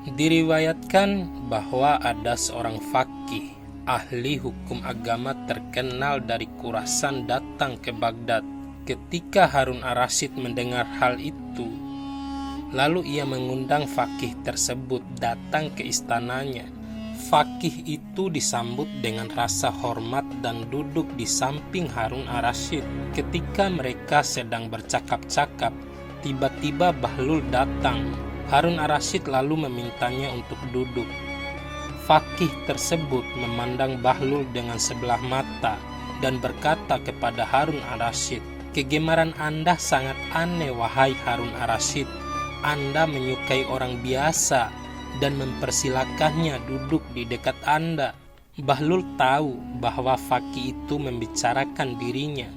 Diriwayatkan bahwa ada seorang faqih, ahli hukum agama terkenal dari Khurasan datang ke Baghdad. Ketika Harun ar-Rasyid mendengar hal itu, lalu ia mengundang faqih tersebut datang ke istananya. Faqih itu disambut dengan rasa hormat dan duduk di samping Harun ar-Rasyid. Ketika mereka sedang bercakap-cakap, tiba-tiba Bahlul datang. Harun ar-Rasyid lalu memintanya untuk duduk. Faqih tersebut memandang Bahlul dengan sebelah mata dan berkata kepada Harun ar-Rasyid, "Kegemaran Anda sangat aneh, wahai Harun ar-Rasyid. Anda menyukai orang biasa dan mempersilakannya duduk di dekat Anda." Bahlul tahu bahwa faqih itu membicarakan dirinya.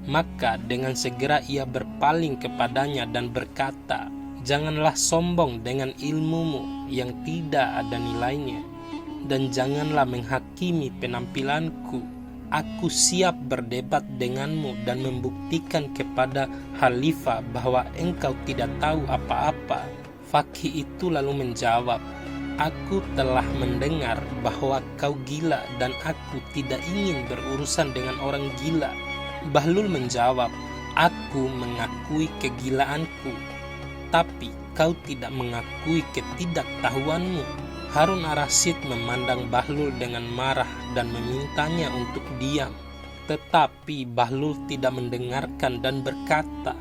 Maka dengan segera ia berpaling kepadanya dan berkata, "Janganlah sombong dengan ilmumu yang tidak ada nilainya, dan janganlah menghakimi penampilanku. Aku siap berdebat denganmu dan membuktikan kepada Khalifah bahwa engkau tidak tahu apa-apa." Faqih itu lalu menjawab, "Aku telah mendengar bahwa kau gila dan aku tidak ingin berurusan dengan orang gila." Bahlul menjawab, "Aku mengakui kegilaanku, tapi kau tidak mengakui ketidaktahuanmu." Harun ar-Rasyid memandang Bahlul dengan marah dan memintanya untuk diam. Tetapi Bahlul tidak mendengarkan dan berkata,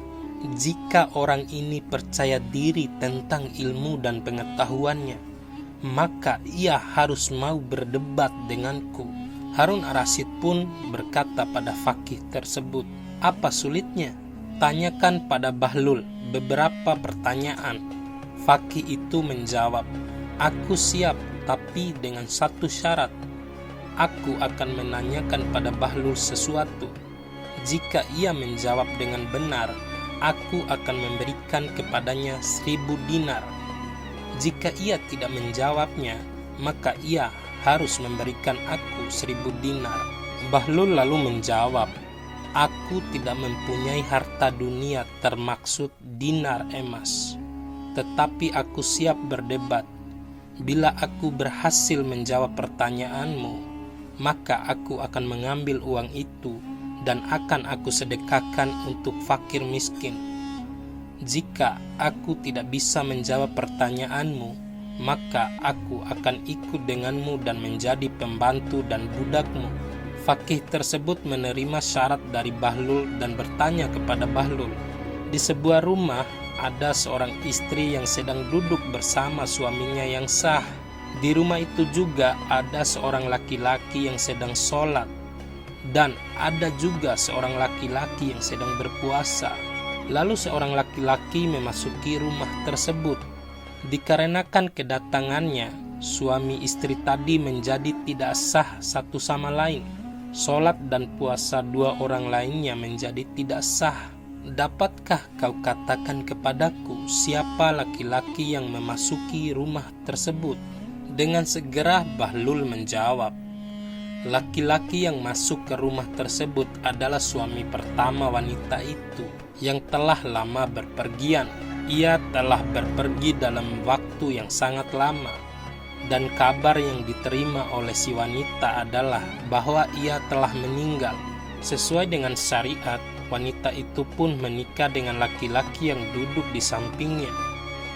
"Jika orang ini percaya diri tentang ilmu dan pengetahuannya, maka ia harus mau berdebat denganku." Harun ar-Rasyid pun berkata pada faqih tersebut, "Apa sulitnya? Tanyakan pada Bahlul beberapa pertanyaan." Faqih itu menjawab, "Aku siap, tapi dengan satu syarat. Aku akan menanyakan pada Bahlul sesuatu. Jika ia menjawab dengan benar, aku akan memberikan kepadanya 1.000 dinar. Jika ia tidak menjawabnya, maka ia harus memberikan aku 1.000 dinar." Bahlul lalu menjawab, "Aku tidak mempunyai harta dunia termaksud dinar emas, tetapi aku siap berdebat. Bila aku berhasil menjawab pertanyaanmu, maka aku akan mengambil uang itu dan akan aku sedekahkan untuk fakir miskin. Jika aku tidak bisa menjawab pertanyaanmu, maka aku akan ikut denganmu dan menjadi pembantu dan budakmu." Faqih tersebut menerima syarat dari Bahlul dan bertanya kepada Bahlul, "Di sebuah rumah ada seorang istri yang sedang duduk bersama suaminya yang sah. Di rumah itu juga ada seorang laki-laki yang sedang sholat, dan ada juga seorang laki-laki yang sedang berpuasa. Lalu seorang laki-laki memasuki rumah tersebut. Dikarenakan kedatangannya, suami istri tadi menjadi tidak sah satu sama lain. Sholat dan puasa dua orang lainnya menjadi tidak sah. Dapatkah kau katakan kepadaku siapa laki-laki yang memasuki rumah tersebut?" Dengan segera Bahlul menjawab, "Laki-laki yang masuk ke rumah tersebut adalah suami pertama wanita itu yang telah lama berpergian. Ia telah berpergi dalam waktu yang sangat lama, dan kabar yang diterima oleh si wanita adalah bahwa ia telah meninggal. Sesuai dengan syariat, wanita itu pun menikah dengan laki-laki yang duduk di sampingnya.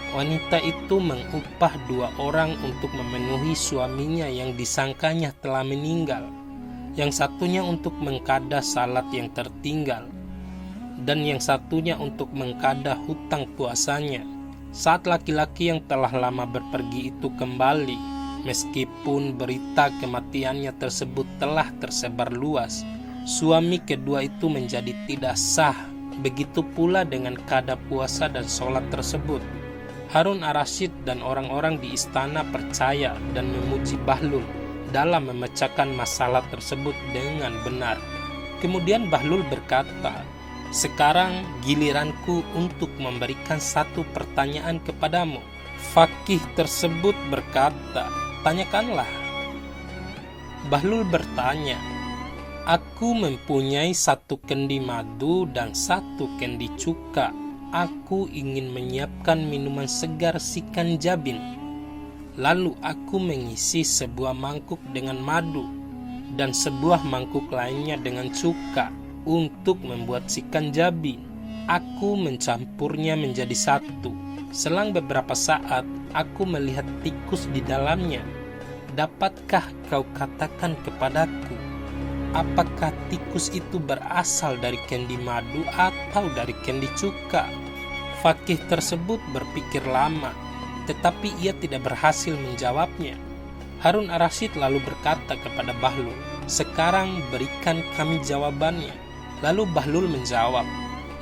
Wanita itu mengupah 2 orang untuk memenuhi suaminya yang disangkanya telah meninggal. Yang satunya untuk mengqada salat yang tertinggal, dan yang satunya untuk mengqada hutang puasanya. Saat laki-laki yang telah lama berpergi itu kembali, meskipun berita kematiannya tersebut telah tersebar luas, suami kedua itu menjadi tidak sah. Begitu pula dengan qada puasa dan sholat tersebut." Harun ar-Rasyid dan orang-orang di istana percaya dan memuji Bahlul dalam memecahkan masalah tersebut dengan benar. Kemudian Bahlul berkata, "Sekarang giliranku untuk memberikan satu pertanyaan kepadamu." Faqih tersebut berkata, "Tanyakanlah." Bahlul bertanya, "Aku mempunyai 1 kendi madu dan 1 kendi cuka. Aku ingin menyiapkan minuman segar sikan jabin. Lalu aku mengisi sebuah mangkuk dengan madu dan sebuah mangkuk lainnya dengan cuka untuk membuat sikan jabi. Aku mencampurnya menjadi satu. Selang beberapa saat, aku melihat tikus di dalamnya. Dapatkah kau katakan kepadaku, apakah tikus itu berasal dari kendi madu atau dari kendi cuka? Fakih tersebut berpikir lama, tetapi ia tidak berhasil menjawabnya. Harun ar-Rasyid lalu berkata kepada Bahlul, "Sekarang berikan kami jawabannya." Lalu Bahlul menjawab,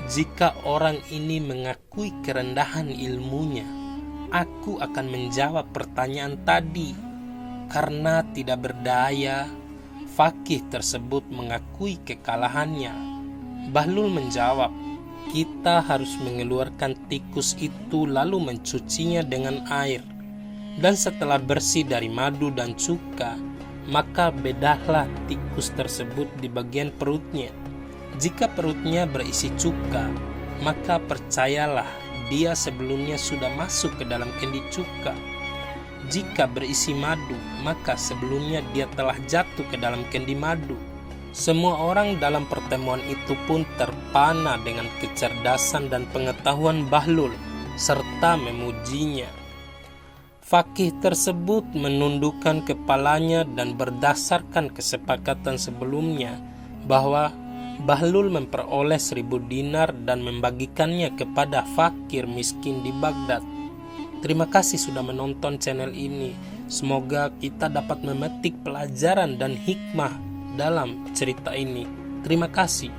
"Jika orang ini mengakui kerendahan ilmunya, aku akan menjawab pertanyaan tadi. Karena tidak berdaya, fakih tersebut mengakui kekalahannya." Bahlul menjawab, "Kita harus mengeluarkan tikus itu lalu mencucinya dengan air. Dan setelah bersih dari madu dan cuka, maka bedahlah tikus tersebut di bagian perutnya. Jika perutnya berisi cuka, maka percayalah dia sebelumnya sudah masuk ke dalam kendi cuka. Jika berisi madu, maka sebelumnya dia telah jatuh ke dalam kendi madu." Semua orang dalam pertemuan itu pun terpana dengan kecerdasan dan pengetahuan Bahlul serta memujinya. Fakih tersebut menundukkan kepalanya dan berdasarkan kesepakatan sebelumnya bahwa Bahlul memperoleh 1000 dinar dan membagikannya kepada fakir miskin di Baghdad. Terima kasih sudah menonton channel ini. Semoga kita dapat memetik pelajaran dan hikmah dalam cerita ini. Terima kasih.